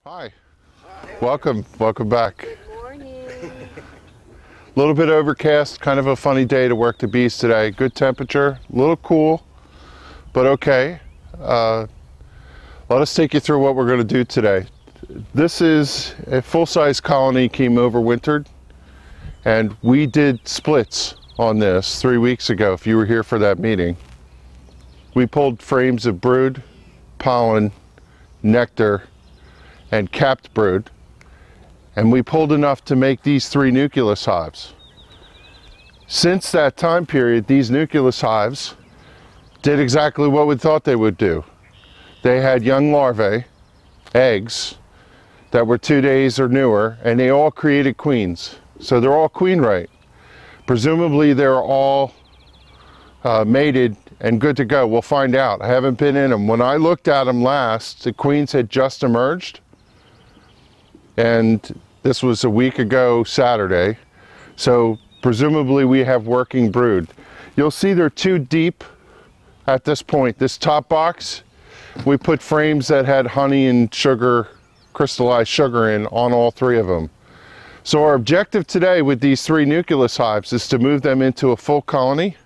Hi. Welcome back. Good morning. A little bit overcast, kind of a funny day to work the bees today. Good temperature, a little cool, but okay. Let us take you through what we're going to do today. This is a full-size colony, came overwintered, and we did splits on this 3 weeks ago, if you were here for that meeting. We pulled frames of brood, pollen, nectar, and capped brood, and we pulled enough to make these 3 nucleus hives. Since that time period, these nucleus hives did exactly what we thought they would do. They had young larvae, eggs, that were 2 days or newer, and they all created queens. So they're all queen right. Presumably they're all mated and good to go. We'll find out. I haven't been in them. When I looked at them last, the queens had just emerged, and this was a week ago Saturday. So presumably we have working brood. You'll see they're 2 deep at this point. This top box, we put frames that had honey and sugar, crystallized sugar in on all 3 of them. So our objective today with these 3 nucleus hives is to move them into a full colony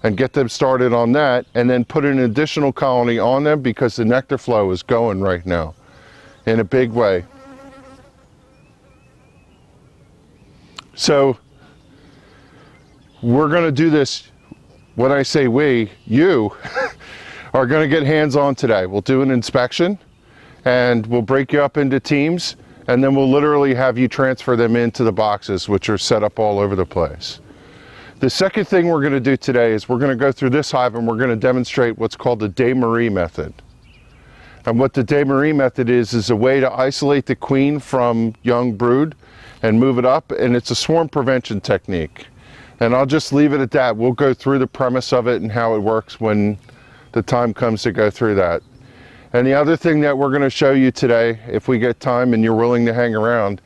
and get them started on that, and then put an additional colony on them because the nectar flow is going right now in a big way. So we're going to do this. When I say we, you are going to get hands-on today. We'll do an inspection and we'll break you up into teams, and then we'll literally have you transfer them into the boxes, which are set up all over the place. The second thing we're going to do today is we're going to go through this hive and we're going to demonstrate what's called the Day-Marie method. And what the Day-Marie method is a way to isolate the queen from young brood and move it up, and it's a swarm prevention technique. And I'll just leave it at that. We'll go through the premise of it and how it works when the time comes to go through that. And the other thing that we're going to show you today, if we get time and you're willing to hang around,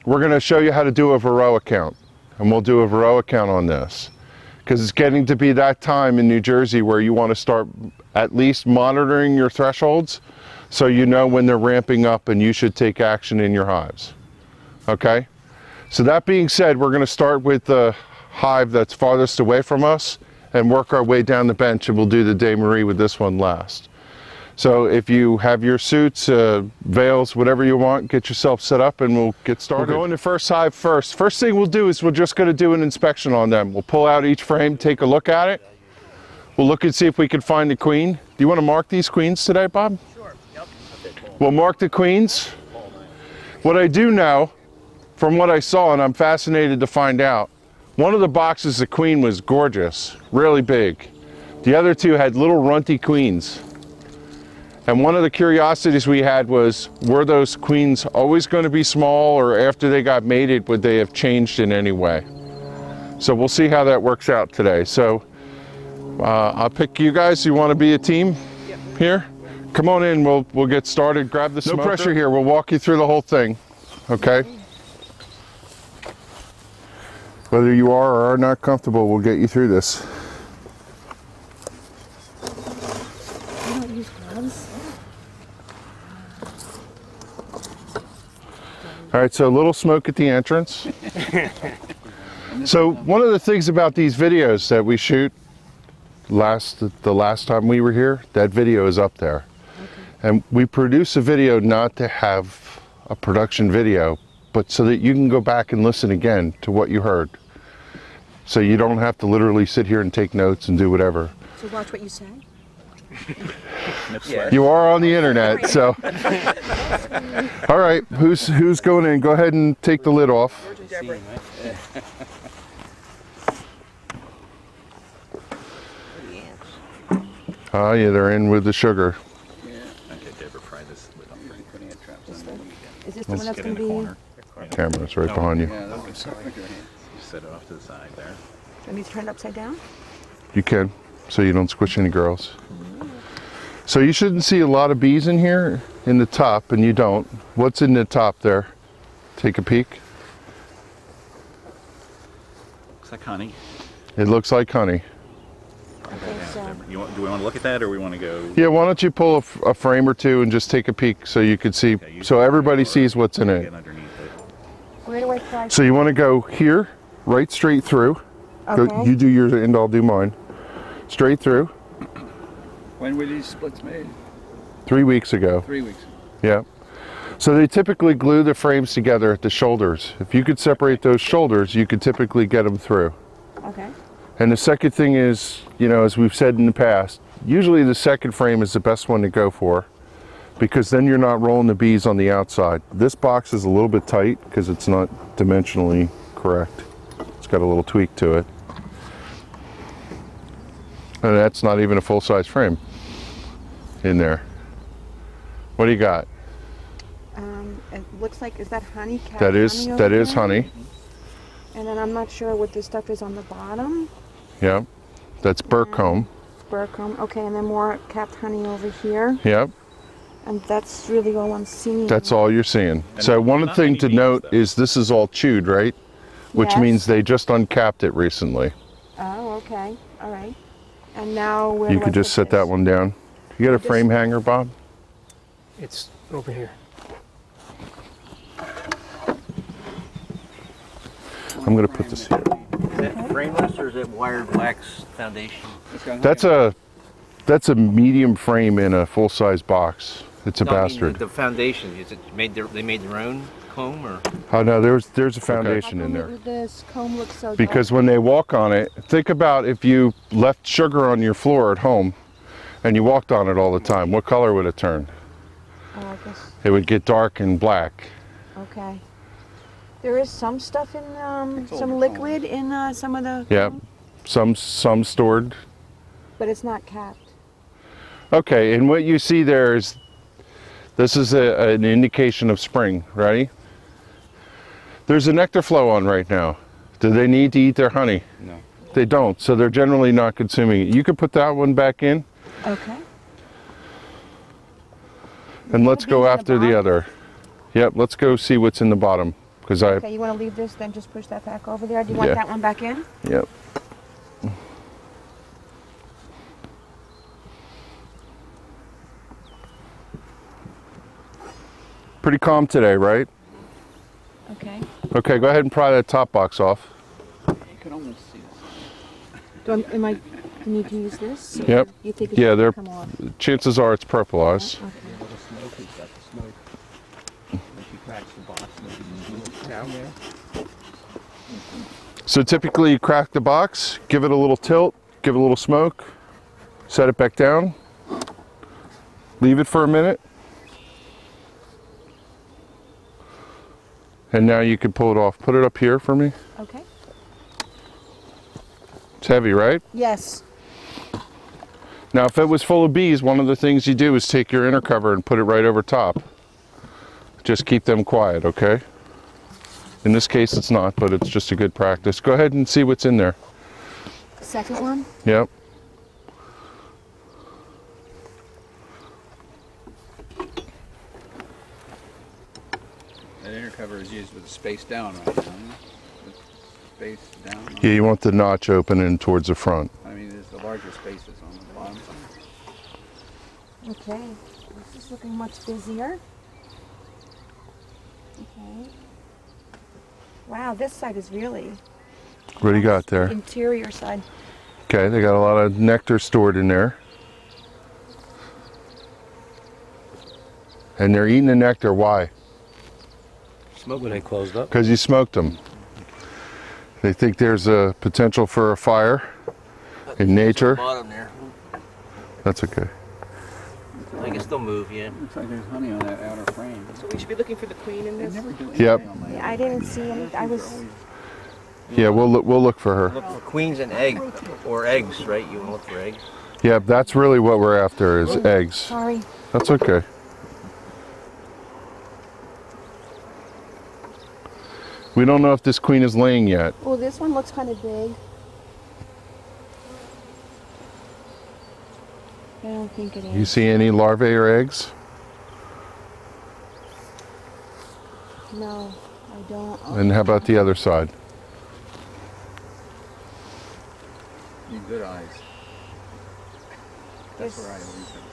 we're going to show you how to do a Varroa count. And we'll do a Varroa count on this, because it's getting to be that time in New Jersey where you want to start at least monitoring your thresholds so you know when they're ramping up and you should take action in your hives. Okay? So that being said, we're going to start with the hive that's farthest away from us and work our way down the bench, and we'll do the Day-Marie with this one last. So if you have your suits, veils, whatever you want, get yourself set up and we'll get started. We'll go into first hive first. First thing we'll do is we're just going to do an inspection on them. We'll pull out each frame, take a look at it. We'll look and see if we can find the queen. Do you want to mark these queens today, Bob? Sure. Yep. We'll mark the queens. What I do know, from what I saw, and I'm fascinated to find out, one of the boxes, the queen was gorgeous, really big. The other 2 had little runty queens. And one of the curiosities we had was, were those queens always going to be small, or after they got mated, would they have changed in any way? So we'll see how that works out today. So I'll pick you guys. You want to be a team here? Come on in, we'll get started. Grab the smoker. No pressure here, we'll walk you through the whole thing, okay? Whether you are or are not comfortable, we'll get you through this. You don't use gloves? All right, so a little smoke at the entrance. So one of the things about these videos that we shoot, the last time we were here, that video is up there. Okay. And we produce a video not to have a production video, but so that you can go back and listen again to what you heard. So you don't have to literally sit here and take notes and do whatever. So watch what you say? You are on the internet, so. All right, who's going in? Go ahead and take the lid off. Oh yeah, they're in with the sugar. Yeah. Okay, Deborah, pry this lid off. Putting a trap on. Is this the one that's going to be? Camera's right behind you. Yeah, that looks like your hand. Just set it off to the side there. Do I need to turn it upside down? You can, so you don't squish any girls. So you shouldn't see a lot of bees in here in the top, and you don't. What's in the top there? Take a peek. Looks like honey. It looks like honey. Okay, so Do we want to look at that, or we want to go? Yeah, why don't you pull a frame or two and just take a peek so you could see, Okay, so everybody sees what's in it. Get underneath it. where do I try? So you want to go here, right straight through. Go, Okay. you do yours and I'll do mine. Straight through. When were these splits made? 3 weeks ago. 3 weeks. Yeah. So they typically glue the frames together at the shoulders. If you could separate those shoulders, you could typically get them through. Okay. And the second thing is, you know, as we've said in the past, usually the second frame is the best one to go for, because then you're not rolling the bees on the outside. This box is a little bit tight because it's not dimensionally correct. It's got a little tweak to it. And that's not even a full-size frame in there. What do you got? It looks like, is that honey? Cat That is honey over that is there? honey. And then I'm not sure what this stuff is on the bottom. Yep. That's burr comb. Burcomb. Okay, and then more capped honey over here. Yep. And that's really all I'm seeing. That's all you're seeing. And So not- one not thing many to bees, note though. is this is all chewed, right? Which Yes. means they just uncapped it recently. Oh, okay. All right. And now where You do I could just put set that this? one down. You got a frame hanger, Bob? It's over here. I'm going to put this here. Is that frameless or is it wired wax foundation? That's a medium frame in a full-size box. It's a No, I mean bastard. the foundation, is it made they made their own comb or? Oh no, there's a How foundation come in there. This comb looks so Because when they walk on it, think about if you left sugar on your floor at home and you walked on it all the time, what color would it turn? dark. Oh, I guess. It would get dark and black. Okay. There is some stuff in It's some all liquid in some of the. Yeah, some stored. But it's not capped. Okay, and what you see there is, this is an indication of spring. Ready? There's a nectar flow on right now. Do they need to eat their honey? No. They don't, so they're generally not consuming it. You can put that one back in, Okay. and let's Bees go in the after the bottom? other. Yep, let's go see what's in the bottom. Because Okay, you want to leave this, then just push that back over there. Do you want Yeah. that one back in? Yep. Pretty calm today, right? Okay. Okay, go ahead and pry that top box off. You can almost see this. Am I need to use this? Or Yep. You think it's Yeah, gonna they're come off? chances are it's purplized. Okay. The smoke, he's got the smoke. When she cracks the box, and down there. So typically you crack the box, give it a little tilt, give it a little smoke, set it back down, leave it for a minute, and now you can pull it off. Put it up here for me. Okay. It's heavy, right? Yes. Now if it was full of bees, one of the things you do is take your inner cover and put it right over top. Just keep them quiet, okay? In this case it's not, but it's just a good practice. Go ahead and see what's in there. Second one. Yep. That inner cover is used with the space down right now. The space down. Yeah, you want the notch opening towards the front. I mean, there's the larger spaces on the bottom. Okay. This is looking much busier. Okay. Wow, this side is really What do you got there? interior side. Okay, they got a lot of nectar stored in there. And they're eating the nectar, why? Smoke when they closed up. Because you smoked them. They think there's a potential for a fire in nature. Bottom there. That's okay. I can still move, yeah. Looks like there's honey on that outer frame. So we should be looking for the queen in They this. never do anything Yep. on that. Yeah, I didn't see any. I was. Yeah, we'll look for her. Look for queens and egg or eggs, right? You want to look for eggs. Yeah, that's really what we're after is eggs. Sorry. That's okay. We don't know if this queen is laying yet. Oh, this one looks kind of big. I don't think it is. You see any larvae or eggs? No, I don't. Oh, And how about the other side? Need good eyes. That's where I always have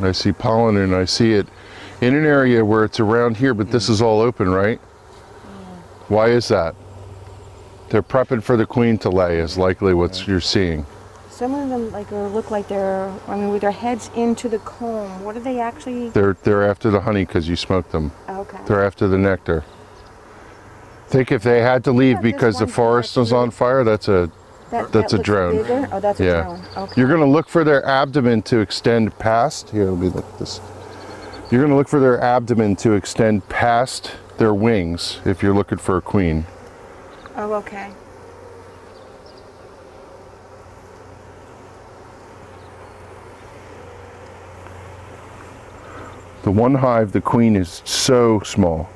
I see pollen and I see it in an area where it's around here, but this is all open, right? Why is that? They're prepping for the queen to lay is likely what you're seeing. Some of them look like they're, I mean, with their heads into the comb. What are they actually? They're after the honey because you smoked them. Okay. They're after the nectar. Think if they had to leave Yeah, because the this forest one's was on fire, that's a That a looks drone. Bigger? Oh, that's Yeah. a drone. Okay. You're going to look for their abdomen to extend past. Here, let me look at this. You're going to look for their abdomen to extend past their wings if you're looking for a queen. Oh, okay. The one hive, the queen is so small,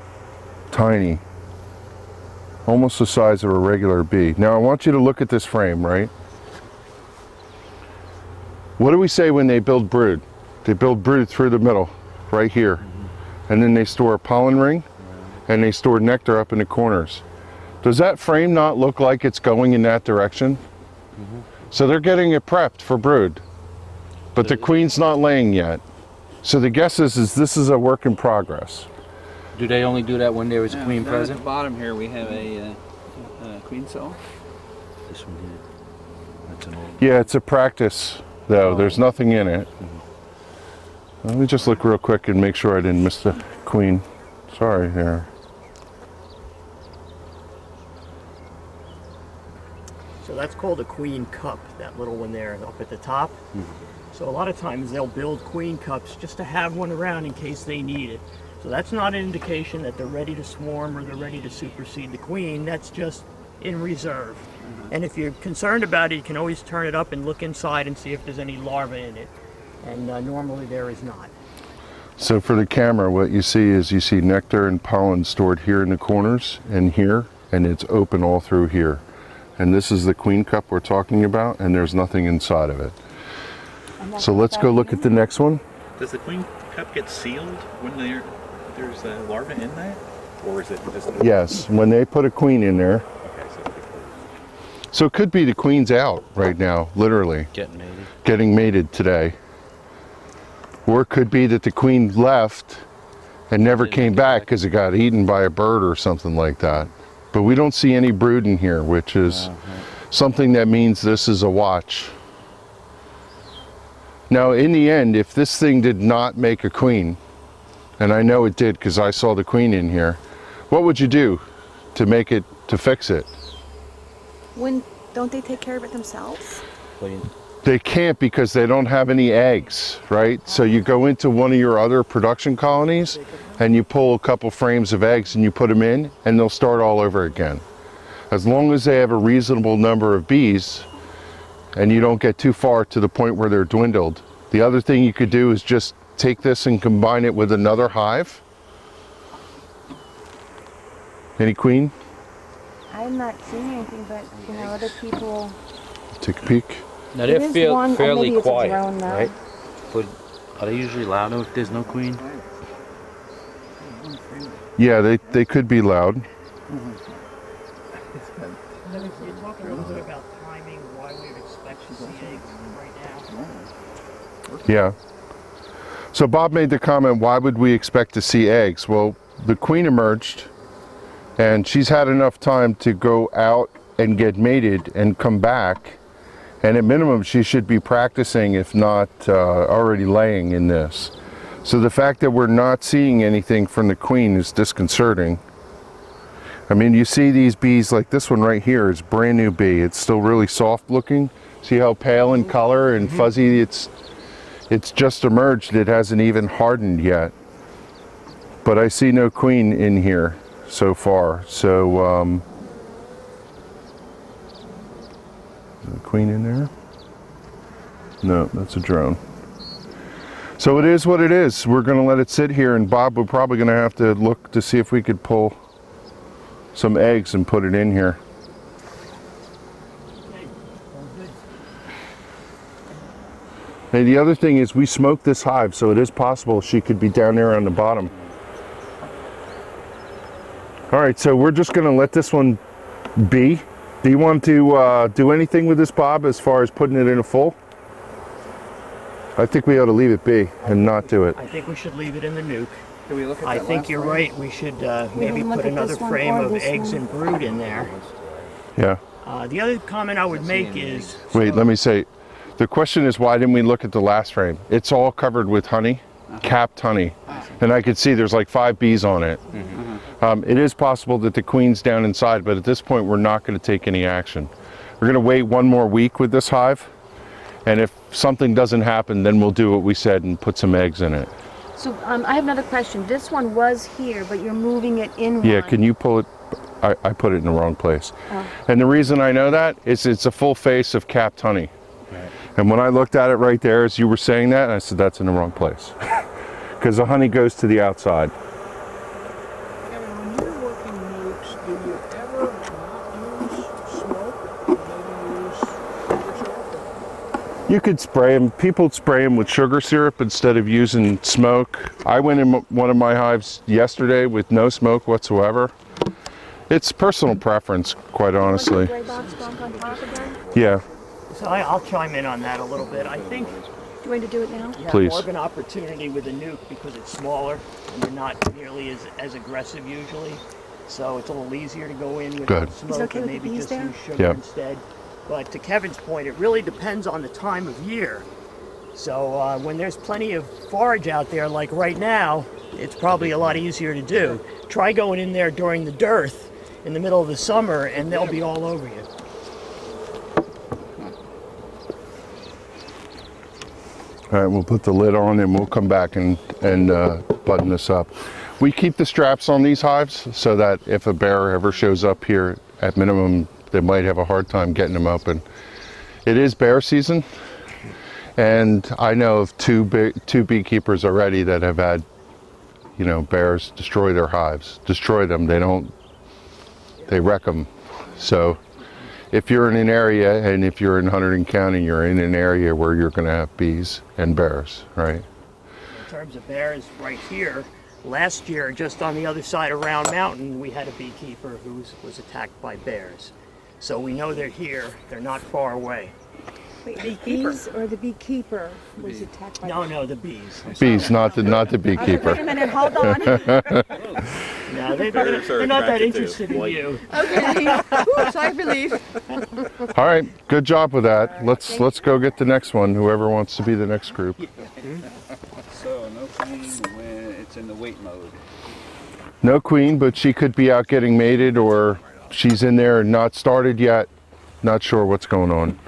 tiny, almost the size of a regular bee. Now I want you to look at this frame, right? What do we say when they build brood? They build brood through the middle, right here. And then they store a pollen ring, and they store nectar up in the corners. Does that frame not look like it's going in that direction? So they're getting it prepped for brood, but the queen's not laying yet. So the guess is this is a work in progress. Do they only do that when there is a queen At present? the bottom here we have a queen cell. This one here. That's an old. Yeah, it's a practice, though. There's nothing in it. Let me just look real quick and make sure I didn't miss the queen. Sorry there. So that's called a queen cup, that little one there up at the top. So a lot of times they'll build queen cups just to have one around in case they need it. So that's not an indication that they're ready to swarm or they're ready to supersede the queen. That's just in reserve. And if you're concerned about it, you can always turn it up and look inside and see if there's any larvae in it. And normally there is not. So for the camera, what you see is you see nectar and pollen stored here in the corners and here, and it's open all through here. And this is the queen cup we're talking about, and there's nothing inside of it. So let's go look at the next one. Does the queen cup get sealed when there's a larva in that? Or is it just... Yes, when they put a queen in there. Okay, So it could be the queen's out right now, literally. Getting mated. Getting mated today. Or it could be that the queen left and never came back because it got eaten by a bird or something like that. But we don't see any brood in here, which is something that means this is a watch. Now, in the end, if this thing did not make a queen, and I know it did because I saw the queen in here, what would you do to make it, to fix it? Don't they take care of it themselves? They can't because they don't have any eggs, right? So you go into one of your other production colonies and you pull a couple frames of eggs and you put them in and they'll start all over again. As long as they have a reasonable number of bees and you don't get too far to the point where they're dwindled. The other thing you could do is just take this and combine it with another hive. Any queen? I'm not seeing anything, but other people. Take a peek. Now There they're is one, or fairly maybe it's a quiet, drone now. right? But are they usually loud if there's no queen? Yeah, they could be loud. You're talking a little bit about timing, why we would expect to see eggs right now. Yeah. So Bob made the comment, why would we expect to see eggs? Well, the queen emerged and she's had enough time to go out and get mated and come back. And at minimum, she should be practicing, if not already laying in this. So the fact that we're not seeing anything from the queen is disconcerting. I mean, you see these bees, like this one right here is brand new bee. It's still really soft looking. See how pale in color and fuzzy it's just emerged. It hasn't even hardened yet. But I see no queen in here so far. So, is the queen in there? No, that's a drone. So it is what it is. We're going to let it sit here, and Bob, we're probably going to have to look to see if we could pull some eggs and put it in here. And the other thing is we smoked this hive, so it is possible she could be down there on the bottom. All right, so we're just going to let this one be Do you want to do anything with this, Bob, as far as putting it in a full? I think we ought to leave it be and not do it. I think we should leave it in the nuke. Can we look at I that think last you're one? right. We should maybe look put at another this one frame or of this eggs one. and brood in there. Yeah. The other comment I would make is... Wait, let me say, the question is, why didn't we look at the last frame? It's all covered with honey, capped honey, and I could see there's like 5 bees on it. It is possible that the queen's down inside, but at this point we're not going to take any action. We're going to wait 1 more week with this hive, and if something doesn't happen, then we'll do what we said and put some eggs in it. So I have another question. This one was here, but you're moving it in Yeah, one. can you pull it? I put it in the wrong place. Oh. And the reason I know that is it's a full face of capped honey. Right. And when I looked at it right there as you were saying that, I said that's in the wrong place. Because the honey goes to the outside. Kevin, when you're working nukes, do you ever not use smoke? Maybe use sugar syrup? You could spray them. People spray them with sugar syrup instead of using smoke. I went in one of my hives yesterday with no smoke whatsoever. It's personal preference, quite honestly. Gray box bunk on top again? Yeah, So I'll chime in on that a little bit. I think Do you want to do it now? you have Please. more of an opportunity with a nuke because it's smaller and you're not nearly as aggressive usually. So it's a little easier to go in with Good. Is it smoke okay and with the maybe bees just there? use sugar Yep. instead. But to Kevin's point, it really depends on the time of year. So when there's plenty of forage out there, like right now, it's probably a lot easier to do. Try going in there during the dearth in the middle of the summer and they'll be all over you. all right, we'll put the lid on and we'll come back and button this up. We keep the straps on these hives so that if a bear ever shows up here, at minimum, they might have a hard time getting them open. It is bear season, and I know of two beekeepers already that have had, you know, bears destroy their hives. Destroy them, they wreck them. So if you're in an area, and if you're in Hunterdon County, you're in an area where you're going to have bees and bears, right? In terms of bears, right here, last year, just on the other side of Round Mountain, we had a beekeeper who was attacked by bears. So we know they're here, they're not far away. Wait, the bees or the beekeeper was attacked by No, the bees. Bees, not the Okay, beekeeper. wait a minute, hold on. No, they're Bears are not that attracted to interested in white. you. Okay. Ooh, sigh of relief. All right, good job with that. Let's go get the next one. Whoever wants to be the next group. So no queen when it's in the wait mode. No queen, but she could be out getting mated, or she's in there and not started yet. Not sure what's going on.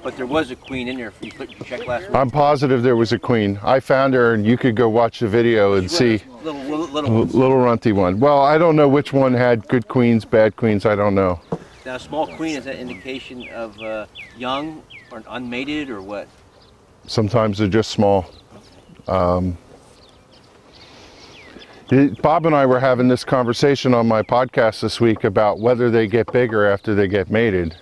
But there was a queen in there. You checked last week. I'm positive there was a queen. I found her, and you could go watch the video and see. Little ones. Little runty one. Well, I don't know which one had good queens, bad queens. I don't know. Now, a small queen, is that indication of young or unmated or what? Sometimes they're just small. Bob and I were having this conversation on my podcast this week about whether they get bigger after they get mated.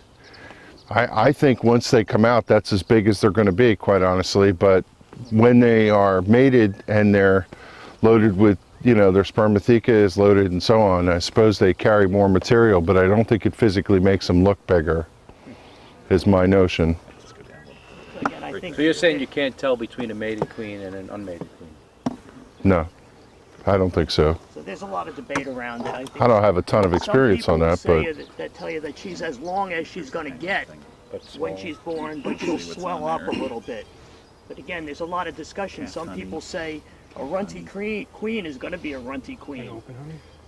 I think once they come out, that's as big as they're going to be, quite honestly. But when they are mated and they're loaded with, you know, their spermatheca is loaded and so on, I suppose they carry more material, but I don't think it physically makes them look bigger, is my notion. Again, I think So you're saying you can't tell between a mated queen and an unmated queen? No, I don't think so. so. There's a lot of debate around it. I think I don't have a ton of experience on that, some but people say that tell you that she's as long as she's going to get But when small. she's born, but she'll swell up a little bit. But again, there's a lot of discussion. Some people say a runty queen is going to be a runty queen.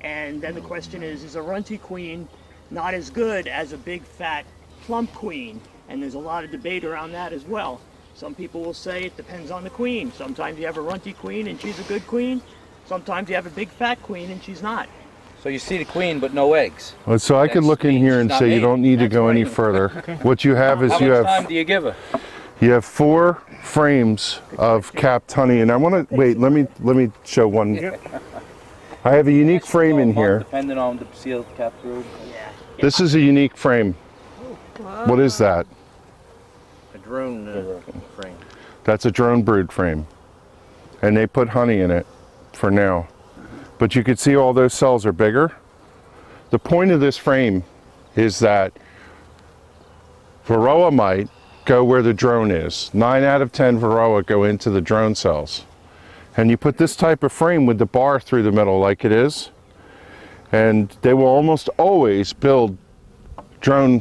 And then the question is a runty queen not as good as a big fat plump queen? And there's a lot of debate around that as well. Some people will say it depends on the queen. Sometimes you have a runty queen and she's a good queen. Sometimes you have a big fat queen and she's not. So you see the queen but no eggs. so I could That's look in here and not say you mated. don't need to That's go any right. further. What you have is How you much time have do you give her? 4 frames of capped honey, and I want to wait. Let me show one. I have a unique frame in here. Depending on the sealed cap brood. This is a unique frame. What is that? A drone frame. That's a drone brood frame, and they put honey in it for now. but you can see all those cells are bigger. The point of this frame is that Varroa mite go where the drone is. 9 out of 10 Varroa go into the drone cells. And you put this type of frame with the bar through the middle like it is, and they will almost always build drone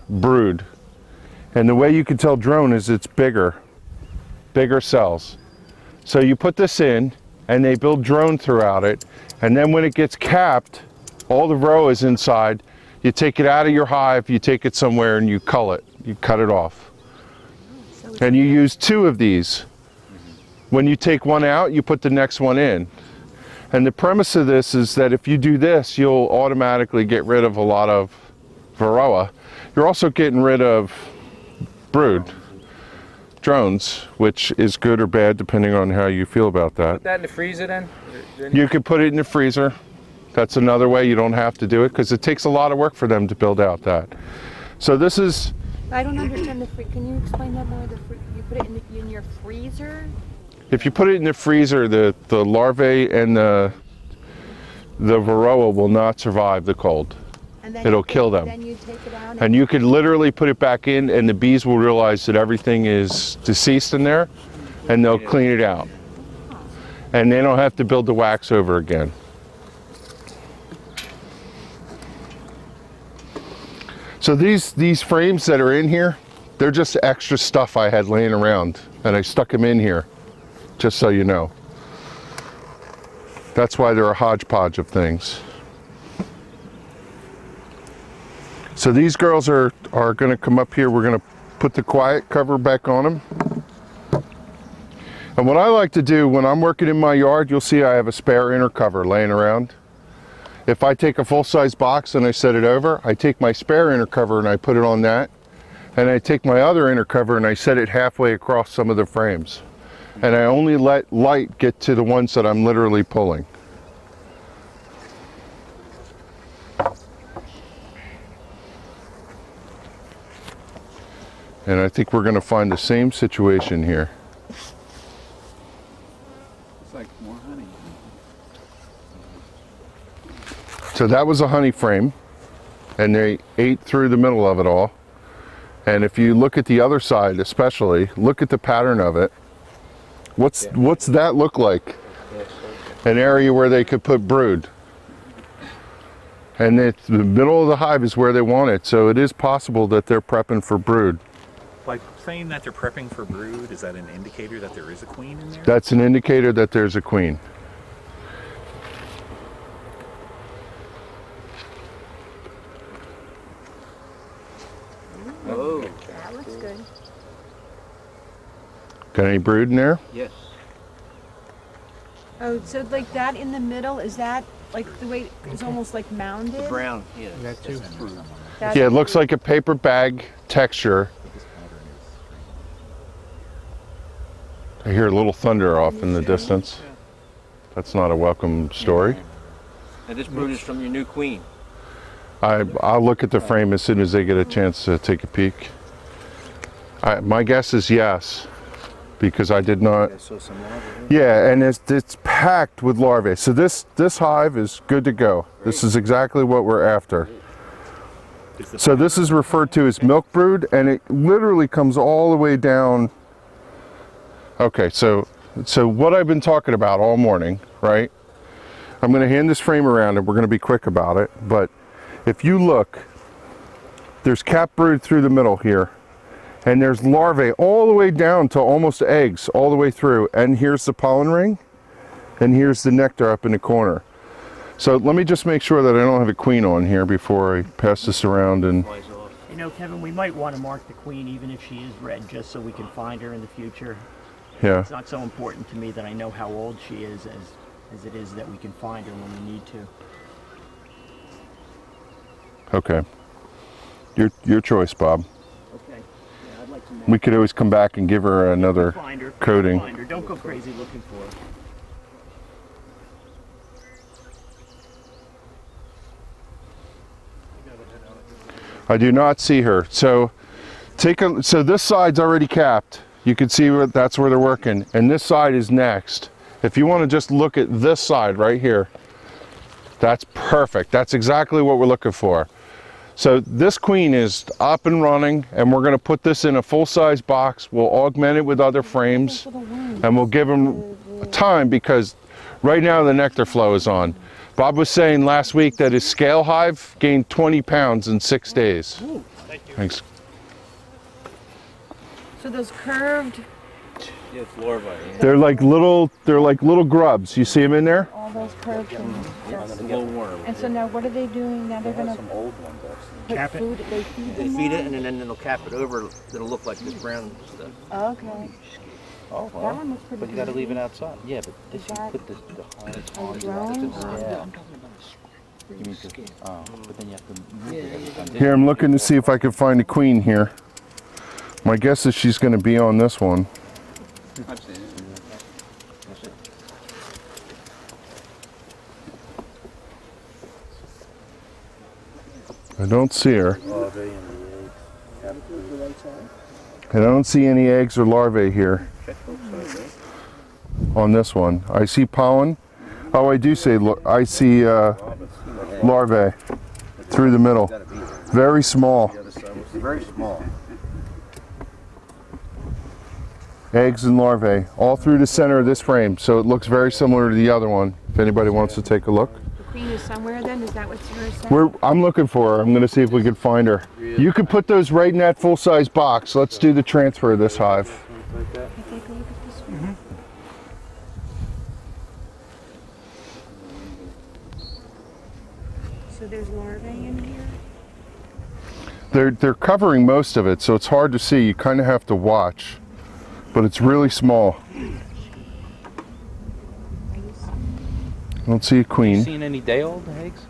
brood. And the way you can tell drone is it's bigger cells. So you put this in and they build drone throughout it, and then when it gets capped, all the Varroa is inside. You take it out of your hive, you take it somewhere and you cull it. You cut it off. And you use 2 of these. When you take one out, you put the next one in. And the premise of this is that if you do this, you'll automatically get rid of a lot of Varroa. You're also getting rid of brood, drones, which is good or bad depending on how you feel about that. Put that in the freezer then? You could put it in the freezer. That's another way. You don't have to do it because it takes a lot of work for them to build out that. So this is... I don't understand the can you explain that more? You put it in your freezer? If you put it in the freezer, the larvae and the Varroa will not survive the cold. And then It'll kill them. Then you take it out And you could literally put it back in and the bees will realize that everything is deceased in there and they'll clean it out. And they don't have to build the wax over again. So these frames that are in here, they're just extra stuff I had laying around and I stuck them in here, just so you know. That's why they're a hodgepodge of things. So these girls are going to come up here. We're going to put the quiet cover back on them. And what I like to do when I'm working in my yard, you'll see I have a spare inner cover laying around. If I take a full-size box and I set it over, I take my spare inner cover and I put it on that. And I take my other inner cover and I set it halfway across some of the frames. And I only let light get to the ones that I'm literally pulling. And I think we're going to find the same situation here. It's like more honey. So that was a honey frame, and they ate through the middle of it all. And if you look at the other side especially, look at the pattern of it. What's that look like? An area where they could put brood. And it's the middle of the hive is where they want it, so it is possible that they're prepping for brood. By saying that they're prepping for brood, is that an indicator that there is a queen in there? That's an indicator that there's a queen. Oh, That looks good. Got any brood in there? yes. Oh, so like that in the middle, is that like the way it's almost like mounded? Brown, yeah. That too. That's Yeah, it looks like a paper bag texture. I hear a little thunder off in the distance. That's not a welcome story. Now this brood is from your new queen. I'll look at the frame as soon as they get a chance to take a peek. My guess is yes, because I did not. Yeah, and it's packed with larvae. So this hive is good to go. This is exactly what we're after. So this is referred to as milk brood, and it literally comes all the way down. Okay, so what I've been talking about all morning, right? I'm going to hand this frame around and we're going to be quick about it, but if you look, there's cap brood through the middle here, and there's larvae all the way down to almost eggs all the way through, and here's the pollen ring, and here's the nectar up in the corner. So let me just make sure that I don't have a queen on here before I pass this around. And You know, Kevin, we might want to mark the queen even if she is red, just so we can find her in the future. yeah, It's not so important to me that I know how old she is as it is that we can find her when we need to. okay, your choice, Bob. Okay. Yeah, I'd like to mark We could always come back and give her another find her. coating. Find her. Don't go crazy looking for her. I do not see her. So so this side's already capped. You can see that's where they're working, and this side is next. If you want to just look at this side right here, That's perfect. That's exactly what we're looking for. So this queen is up and running, and we're going to put this in a full-size box. We'll augment it with other frames, and we'll give them time because right now the nectar flow is on. Bob was saying last week that his scale hive gained 20 pounds in 6 days. Ooh, thank you. Thanks. So those curved, Yeah, it's larvae. Yeah. They're like little grubs. You see them in there? all those curved things. It's a little worm. And so now what are they doing? Now they're gonna Some old ones actually. put Cap it. food, they feed They them feed now? it and then they'll cap it over. It'll look like this brown stuff. Okay. Oh, That well. one looks pretty But you gotta good. leave it outside. Yeah, but this you that- put the hive Are on you the growing? Yeah. You mean to, oh, but then you have to move it every time. Here, I'm looking to see if I can find a queen here. My guess is she's going to be on this one. I've seen it. I don't see her. Larvae and the eggs. I don't see any eggs or larvae here on this one. I see pollen. Oh, I do see, I see larvae through the middle. Very small. Very small. Eggs and larvae all through the center of this frame. So it looks very similar to the other one. If anybody wants to take a look. The queen is somewhere then? Is that what you're saying? I'm looking for her. I'm going to see if we can find her. You can put those right in that full-size box. Let's do the transfer of this hive. Can I take a look at this one? So there's larvae in here? They're covering most of it, so it's hard to see. You kind of have to watch, but it's really small. I don't see a queen. Seen any day-old eggs?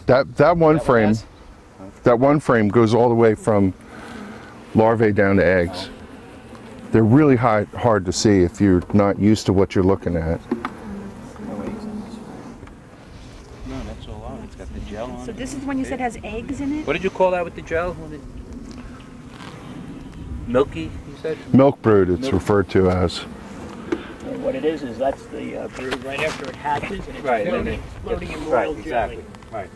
That one That one frame, has? that one frame goes all the way from larvae down to eggs. They're really hard to see if you're not used to what you're looking at. No, that's all on. It's got the gel on So it. this is the one you said has eggs in it? What did you call that with the gel? Milky, you said? Milk brood, it's referred to as. And what it is that's the brood right after it hatches and it's Right, floating in right, royal exactly. jelly. Right.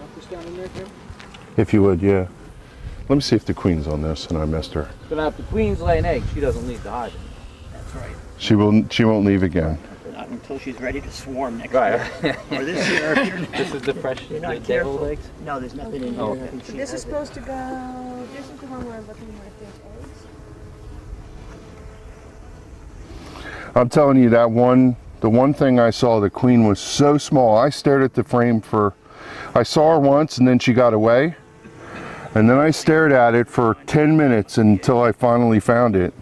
Want this down in there, Jim? If you would, yeah. Let me see if the queen's on this and I missed her. But now if the queen's laying eggs, she doesn't leave the hive. That's right. She won't leave again. Not until she's ready to swarm next Right. year. Or this year, if you're This is the fresh, You're the not day-old careful. eggs? No, there's nothing in here. Oh, I okay. think So she this has is it. supposed to go, this is the one where I'm looking at if there's eggs. I'm telling you, the one thing I saw, the queen was so small. I stared at the frame I saw her once and then she got away. And then I stared at it for 10 minutes until I finally found it.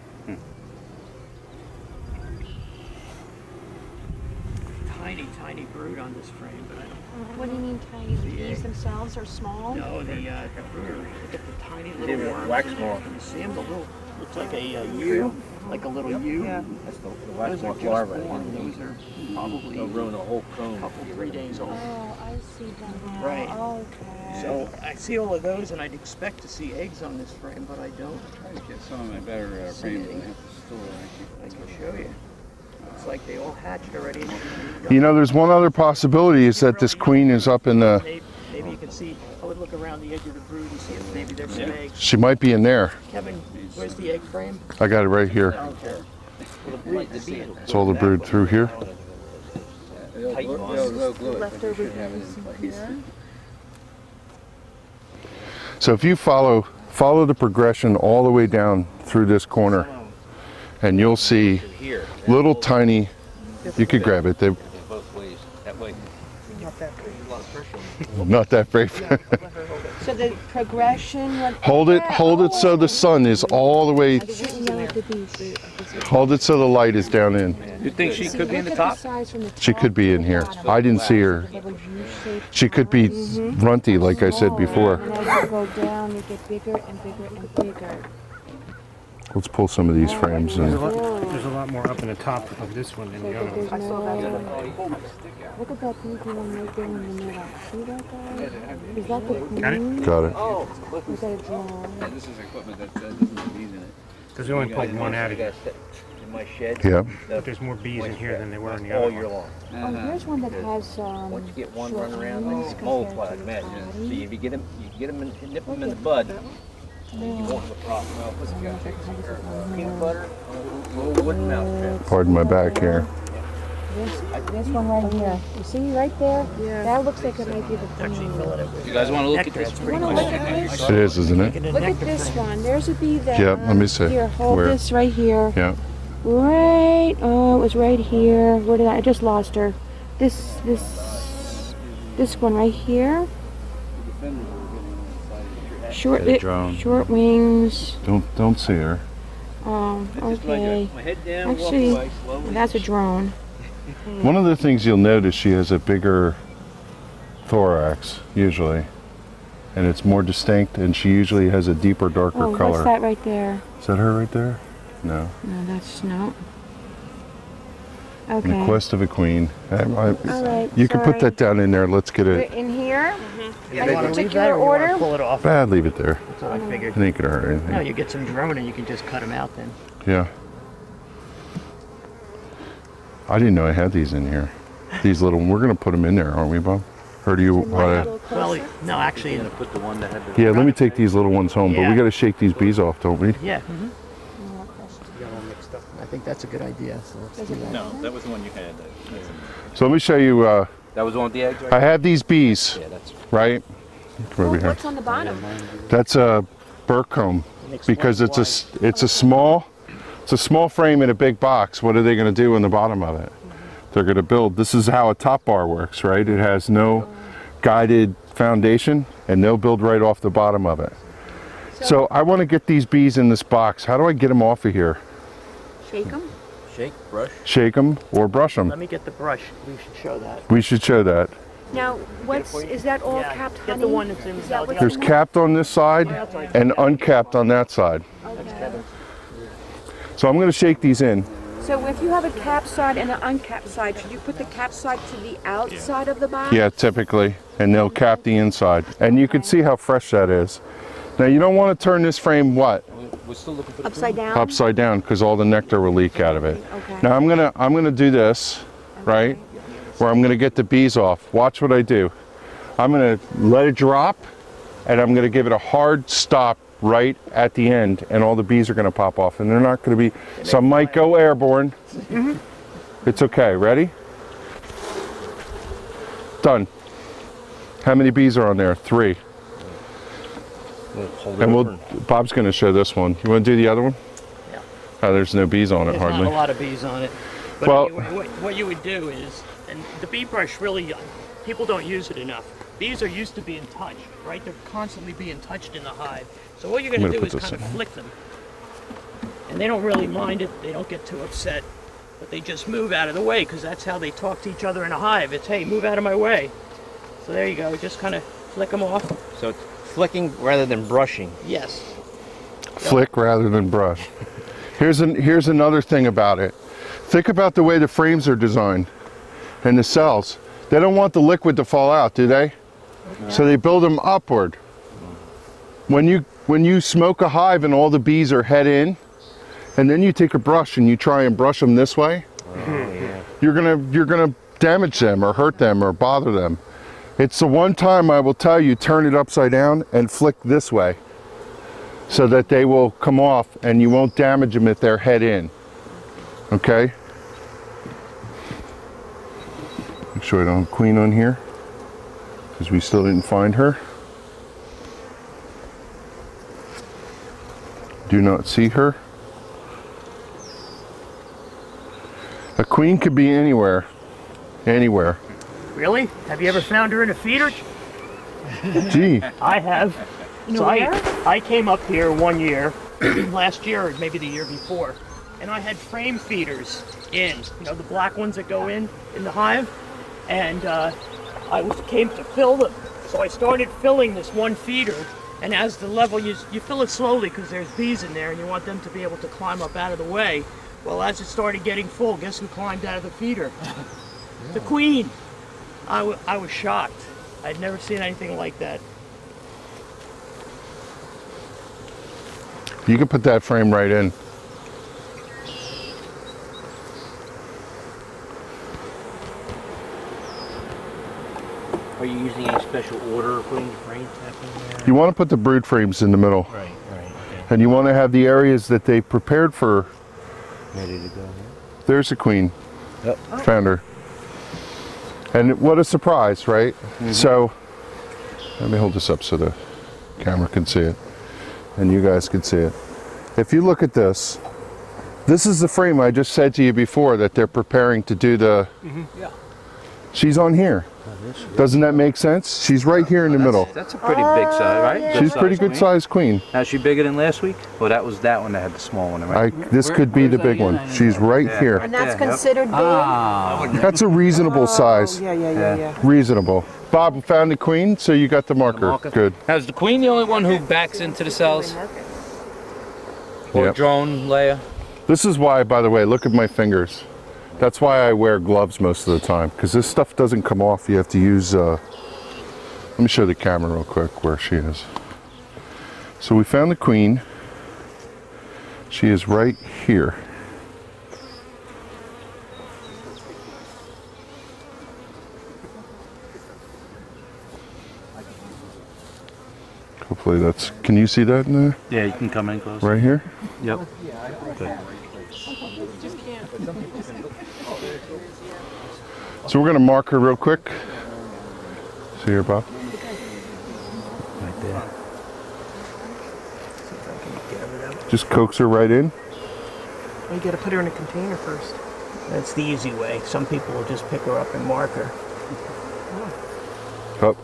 Tiny, tiny brood on this frame, but I don't What do you mean tiny? The bees themselves are small? know the brood. Look at the tiny Yeah, little but worms. wax in there. moth. Can you see them? The little, looks like a U, like a little U. Yeah. That's the Those wax are moth just larvae. born. Those are probably They'll ruin a whole a cone. couple, 3 days old. Oh, I see them now. Right. Okay. So I see all of those, and I'd expect to see eggs on this frame, but I don't. Try to get some of my better frames and I have to store it. I can show you. It's like they all hatched already. You know, there's one other possibility is that this queen is up in the, Maybe you can see. I would look around the edge of the brood and see if maybe there's some eggs. she might be in there. Kevin, where's the egg frame? I got it right here. Okay. It's all the brood through here. They'll glue it, but you Leftover should have it in bees in place. here. So if you follow the progression all the way down through this corner, and you'll see Here. little tiny, you could grab it, they're Both ways. That way. Not that big. A lot of pressure. not that brave. So the progression went. Hold it so the sun is all the way, Shouldn't yell at the bees. hold it so the light is down in. You think she See, could be in look the at top? size from the She top could be to in the here. bottom. I didn't see her. Little U-shaped She could be runty, like I said small, before. And as you go down, you get bigger and bigger and bigger. Let's pull some of these frames in. There's a lot more up in the top of this one than So the other that one. there's no. Look at that pinky one right there in the middle. See that guy? Is that the queen? Got it? Got it. Is that a draw? Yeah, this is equipment that doesn't have bees in it. Because we only pulled one out of it. my shed. Yeah. But there's more bees in here than there were in the all other year one. long. Oh, here's one that has Once you get one short running around, wings like mold compared flies, to man. the So body. if you get them, nip them in the bud. You won't have a problem. What's it got? Peanut butter, a little wooden mouse trap. Pardon my back here. This one right here. You see right there? Yeah. That looks like it might be the Actually, queen. fill it up with You guys want to look at nectar. this? It's pretty Wanna much look at this? It is, isn't it? Look at this one. There's a bee that. Yeah, let me see. Here, hold Where? this right here. Yeah. Right. Oh, it was right here. Where did I just lost her? This one right here. Short short wings. Don't see her. Okay. My head down, walk Actually, away slowly. that's a drone. One of the things you'll notice, she has a bigger thorax usually, and it's more distinct, and she usually has a deeper, darker Oh, color. what's that right there? Is that her right there? No. No, that's no. In Okay. the quest of a queen. All right. You can put that down in there. Let's get We're it. in here. Yeah, Any you want to leave particular that or you want to order? pull it off? Bad, leave it there. That's what I figured. It ain't gonna hurt No, anything. you get some drone and you can just cut them out then. Yeah. I didn't know I had these in here. These little. We're gonna put them in there, aren't we, Bob? Or do you A want little Well, closer. no, actually, Put the one that had the. Yeah, let me take these little ones home. But we Yeah. got to shake these bees off, don't we? yeah, Got all mixed up. I think that's a good idea. So let's do that. No, that was the one you had. So let me show you. That was the one with the eggs, right? I have these bees, Yeah, that's. right? Come over here. What's on the bottom? That's a burr comb because it's a small frame in a big box. What are they going to do in the bottom of it? They're going to build. This is how a top bar works, right? It has no guided foundation, and they'll build right off the bottom of it. So I want to get these bees in this box. How do I get them off of here? Shake them. Shake, brush. Shake them or brush them? Let me get the brush. We should show that. We should show that. Now, is that all Yeah, capped get honey? the one that's in Is that what's There's in there? capped on this side and uncapped on that side. Okay. So I'm going to shake these in. So if you have a capped side and an uncapped side, should you put the capped side to the outside of the box? Yeah, typically. And they'll cap the inside. And you can see how fresh that is. Now you don't want to turn this frame what? We're still looking for the Upside down? Upside down, because all the nectar will leak out of it. Okay. Now I'm gonna do this, right? Where I'm gonna get the bees off. Watch what I do. I'm gonna let it drop, and I'm gonna give it a hard stop right at the end, and all the bees are gonna pop off, and they're not gonna be. Some might go airborne. It's okay. Ready? Done. How many bees are on there? 3. And Bob's going to show this one. You want to do the other one? Yeah. Oh, there's no bees on it There's hardly. not a lot of bees on it. But Well- what you would do is, and the bee brush really, people don't use it enough. Bees are used to being touched, right? They're constantly being touched in the hive. So what you're going I'm to gonna do put is this kind of in. flick them. And they don't really mind it. They don't get too upset. But they just move out of the way because that's how they talk to each other in a hive. It's, hey, move out of my way. So there you go. Just kind of flick them off. So it's flicking rather than brushing. Yes. Flick rather than brush. Here's another thing about it. Think about the way the frames are designed and the cells. They don't want the liquid to fall out, do they? So they build them upward. When you smoke a hive and all the bees are head in, and then you take a brush and you try and brush them this way, you're gonna damage them or hurt them or bother them. It's the one time I will tell you, turn it upside down and flick this way so that they will come off and you won't damage them if they're head in. Okay? Make sure I don't have queen on here because we still didn't find her. Do not see her. A queen could be anywhere. Anywhere. Really? Have you ever found her in a feeder? Gee. I have. So Where? I came up here one year, last year or maybe the year before, and I had frame feeders in, you know, the black ones that go in the hive, and came to fill them. So I started filling this one feeder, and as the level, you fill it slowly because there's bees in there and you want them to be able to climb up out of the way. Well, as it started getting full, guess who climbed out of the feeder? The queen. I was shocked. I'd never seen anything like that. You can put that frame right in. Are you using any special order of putting the frames back in there? You want to put the brood frames in the middle. Right, okay. And you want to have the areas that they prepared for. Ready to go. There's a queen. Yep. Found her. And what a surprise, right? So, let me hold this up so the camera can see it. And you guys can see it. If you look at this, this is the frame I just said to you before that they're preparing to do the... Yeah. She's on here. Doesn't that make sense? She's right here in the middle. That's a pretty big size, right? She's pretty good sized queen. Now, is she bigger than last week? Well, that was that one that had the small one, right? This could be the big one. She's right here. And that's Yeah, yep. considered big? Ah, That's a reasonable size. Yeah. Reasonable. Bob found the queen, so you got the marker. Good. now is the queen the only one who backs into the cells? Or Yep. drone layer? This is why, by the way, look at my fingers. That's why I wear gloves most of the time, because this stuff doesn't come off. You have to use, let me show the camera real quick where she is. So we found the queen. She is right here. Hopefully that's, can you see that in there? Yeah, you can come in close. Right here? Yep. Good. So we're going to mark her real quick. See here, Bob? Right there. Just coax her right in. You gotta put her in a container first. That's the easy way. Some people will just pick her up and mark her. Oh,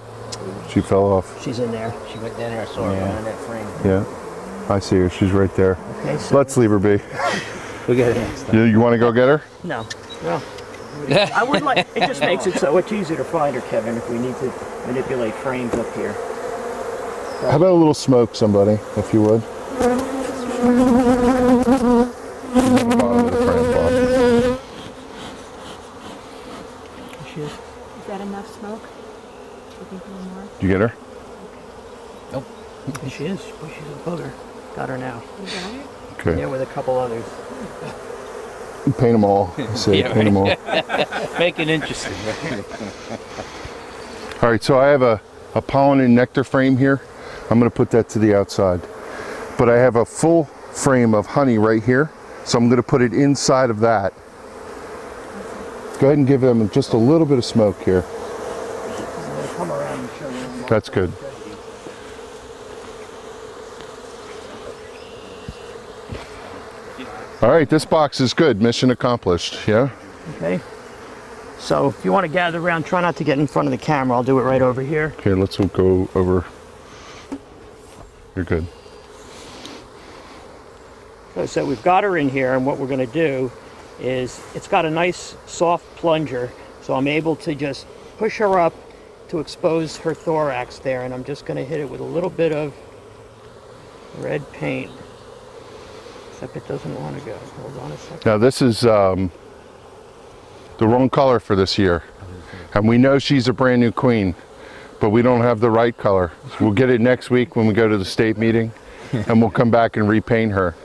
she fell off. She's in there. She went down there, I saw her behind that frame. Yeah, I see her. She's right there. Okay, so Let's leave her be. We got it. You want to go get her? no. Well, I would like. It just makes it so much easier to find her, Kevin, if we need to manipulate frames up here. How about a little smoke, somebody, if you would? Bottom of the frame, Bob. She is. Is that enough smoke? You think a little more? Did you get her? She is. She's a booger. Got her now. You got it? Okay. Yeah, with a couple others. Paint them all. See, paint them all. Make it interesting. All right, so I have a pollen and nectar frame here. I'm going to put that to the outside. But I have a full frame of honey right here, so I'm going to put it inside of that. Go ahead and give them just a little bit of smoke here. I'm gonna come around and show you. That's good. All right, this box is good. Mission accomplished, yeah? Okay. So if you want to gather around, try not to get in front of the camera. I'll do it right over here. Okay, let's go over. You're good. So we've got her in here, and what we're going to do is, it's got a nice soft plunger, so I'm able to just push her up to expose her thorax there, and I'm just going to hit it with a little bit of red paint. Except it doesn't want to go. Hold on a second. Now this is the wrong color for this year. And we know she's a brand new queen, but we don't have the right color. We'll get it next week when we go to the state meeting, and we'll come back and repaint her.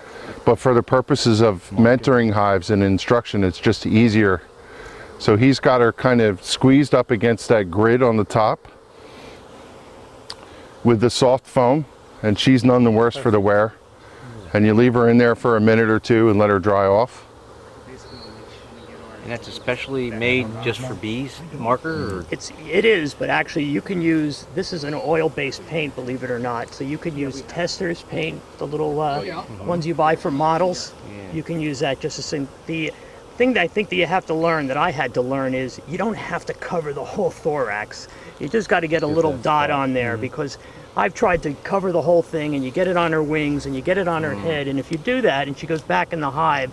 But for the purposes of mentoring hives and instruction, it's just easier. So he's got her kind of squeezed up against that grid on the top with the soft foam, and she's none the worse for the wear. And you leave her in there for a minute or two and let her dry off. And that's especially made just for bees, marker? Or? It is, but actually you can use, this is an oil-based paint, believe it or not. So you can use Testor's paint, the little ones you buy for models. You can use that just as the thing that I think that you have to learn, that I had to learn, is you don't have to cover the whole thorax. You just got to get a little dot on there, because I've tried to cover the whole thing, and you get it on her wings and you get it on her head, and if you do that and she goes back in the hive,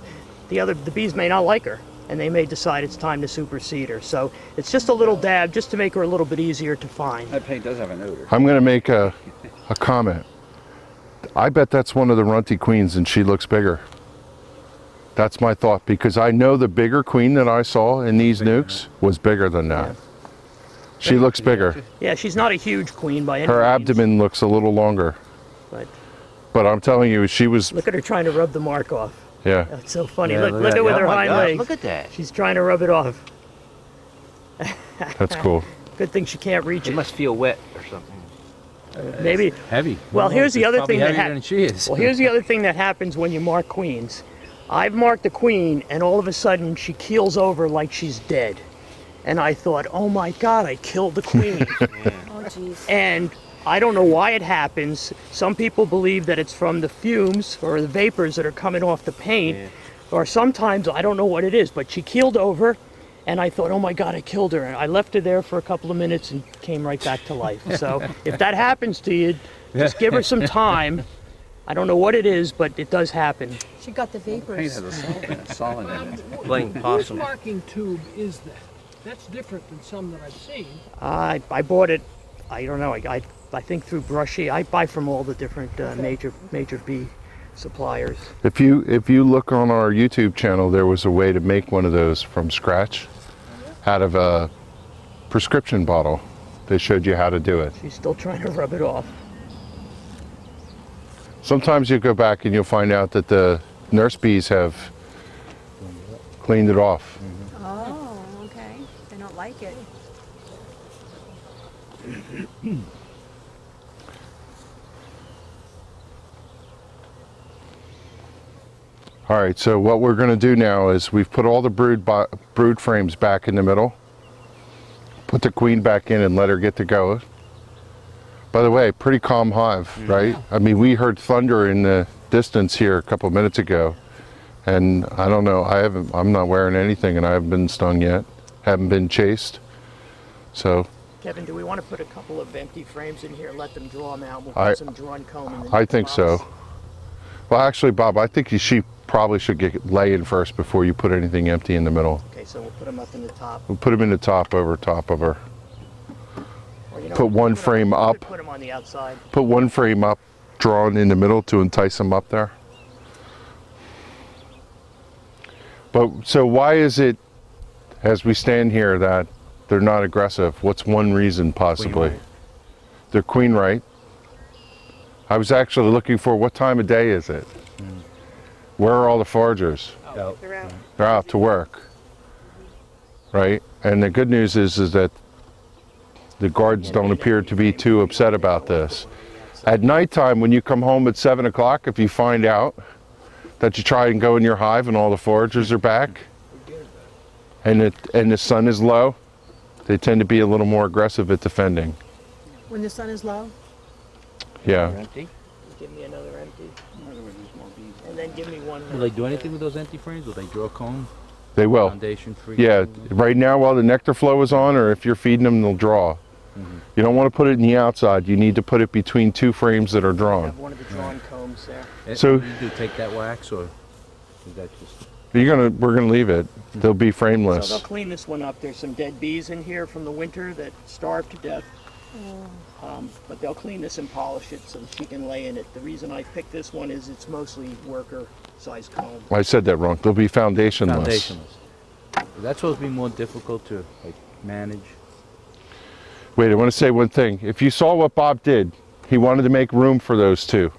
the bees may not like her, and they may decide it's time to supersede her. So it's just a little dab just to make her a little bit easier to find. That paint does have an odor. I'm going to make a comment. I bet that's one of the runty queens and she looks bigger. That's my thought, because I know the bigger queen that I saw in these nukes was bigger than that. Yeah. She looks bigger. Yeah, she's not a huge queen by any Her means, abdomen looks a little longer. but I'm telling you, she was, look at her trying to rub the mark off. yeah. That's so funny. Yeah, look look at at it with that. her Oh my hind God, legs. look at that. She's trying to rub it off. That's cool. Good thing she can't reach It it. must feel wet or something. Maybe. Heavy. Well, here's the other Probably thing that heavier than she is. Well, here's the other thing that happens when you mark queens. I've marked a queen, and all of a sudden she keels over like she's dead. And I thought, oh my God, I killed the queen. Oh, jeez. And I don't know why it happens. Some people believe that it's from the fumes or the vapors that are coming off the paint. Or sometimes, I don't know what it is, but she keeled over, and I thought, oh my God, I killed her. And I left her there for a couple of minutes and came right back to life. So if that happens to you, just give her some time. I don't know what it is, but it does happen. She got the Paint vapors. has a solid in it. Playing Which possum. marking tube is that? That's different than some that I've seen. I bought it, I don't know, I think through Brushy. I buy from all the different major bee suppliers. If you look on our YouTube channel, there was a way to make one of those from scratch out of a prescription bottle. They showed you how to do it. She's still trying to rub it off. Sometimes you go back and you'll find out that the nurse bees have cleaned it off. Oh, okay. They don't like it. All right, so what we're going to do now is we've put all the brood frames back in the middle. Put the queen back in and let her get to go. By the way, pretty calm hive, right? I mean, we heard thunder in the distance here a couple minutes ago, and I don't know, I'm not wearing anything, and I haven't been stung yet, haven't been chased. So Kevin, do we want to put a couple of empty frames in here, let them draw them out? We'll I- put some drawn comb in the I think box. so. Well, actually, Bob, I think she probably should get lay in first before you put anything empty in the middle. Okay, so we'll put them up in the top. We'll put them in the top over top of her. Or, you know, Put one them- frame up. Put them on the outside. Put one frame up, drawn in the middle to entice them up there. But so why is it, as we stand here, that they're not aggressive? What's one reason possibly? right. They're queen right. I was actually looking for what time of day is it? Where are all the foragers? Oh. They're out. They're out to work, right? And the good news is that the guards don't appear to be too upset about this. At nighttime, when you come home at 7 o'clock, if you find out that you try and go in your hive and all the foragers are back, and the sun is low, they tend to be a little more aggressive at defending. When the sun is low? Yeah. Empty? Give me another empty. And then give me one. Will they do anything with those empty frames? Will they draw comb? They will. Foundation free? Yeah, right now while the nectar flow is on, or if you're feeding them, they'll draw. You don't want to put it in the outside. You need to put it between two frames that are drawn. Have one of the drawn combs there. So- You do take that wax, or is that just... We're gonna leave it. They'll be So frameless. they'll clean this one up. There's some dead bees in here from the winter that starved to death. But they'll clean this and polish it so she can lay in it. The reason I picked this one is it's mostly worker size comb. I said that wrong. They'll be foundationless. Foundationless. That's supposed to be more difficult to like manage. Wait, I want to say one thing. If you saw what Bob did, he wanted to make room for those two.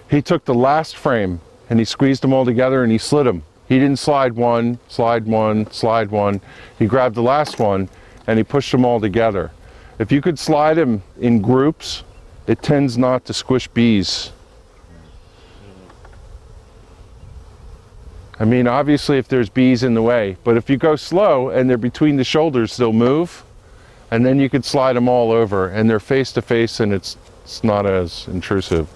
He took the last frame and he squeezed them all together and he slid them. He didn't slide one, slide one, slide one. He grabbed the last one and he pushed them all together. If you could slide them in groups, it tends not to squish bees. I mean, obviously if there's bees in the way, but if you go slow and they're between the shoulders, they'll move, and then you could slide them all over and they're face to face and it's not as intrusive.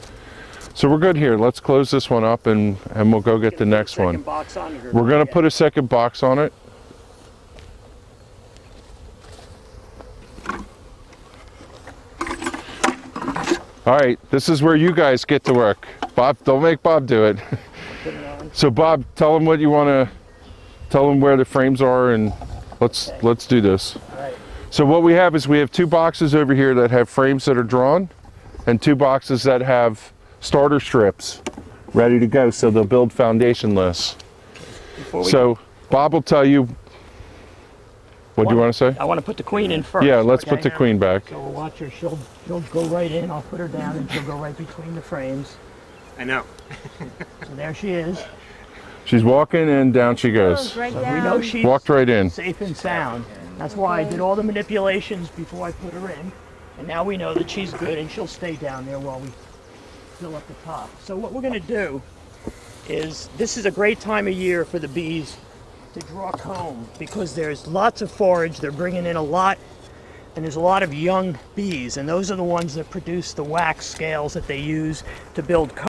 So we're good here. Let's close this one up and we'll go get the next one. Box on it or We're not gonna yet? put a second box on it. All right, this is where you guys get to work. Bob, don't make Bob do it. Put it on. So Bob, tell them what you want to, tell them where the frames are and let's do this. All right. So what we have is we have two boxes over here that have frames that are drawn and two boxes that have starter strips ready to go, so they'll build foundationless. Before we So Bob will tell you, what do you want to say? I want to put the queen in first. Yeah, let's put okay? the queen back. So we'll watch her. She'll go right in. I'll put her down and she'll go right between the frames. I know. So there she is. She's walking and down she goes. Right So down. we know she's Walked right in. safe and sound. That's why I did all the manipulations before I put her in. And now we know that she's good and she'll stay down there while we fill up the top. So what we're going to do is, this is a great time of year for the bees to draw comb because there's lots of forage. They're bringing in a lot, and there's a lot of young bees, and those are the ones that produce the wax scales that they use to build comb.